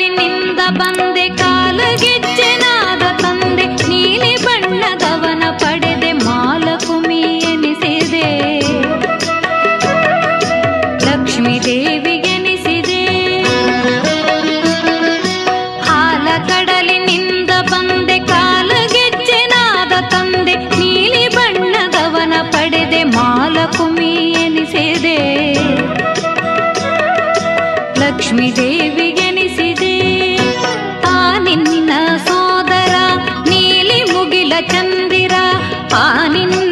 ಕಡಲಿನಿಂದ ಬಂದೆ ಕಾಲಗೆಜ್ಜೆನಾದ ತಂದೆ ನೀಲಿ ಬಣ್ಣದವನ ಪಡೆದೆ ಮಾಲಕುಮಿ ಎನಿಸಿದೆ ಲಕ್ಷ್ಮೀ ದೇವಿ ಎನಿಸಿದೆ ಹಾಲ ಕಡಲಿನಿಂದ ಬಂದೆ ಕಾಲಗೆಜ್ಜೆನಾದ ತಂದೆ ನೀಲಿ ಬಣ್ಣದವನ ಪಡೆದೆ ಮಾಲಕುಮಿ ಎನಿಸಿದೆ ಲಕ್ಷ್ಮೀ ದೇವಿ ಎನಿಸಿದೆ ಆ ನಿನ್ನ ಸೋದರ ನೀಲಿ ಮುಗಿಲ ಚಂದಿರ ಆ ನಿನ್ನ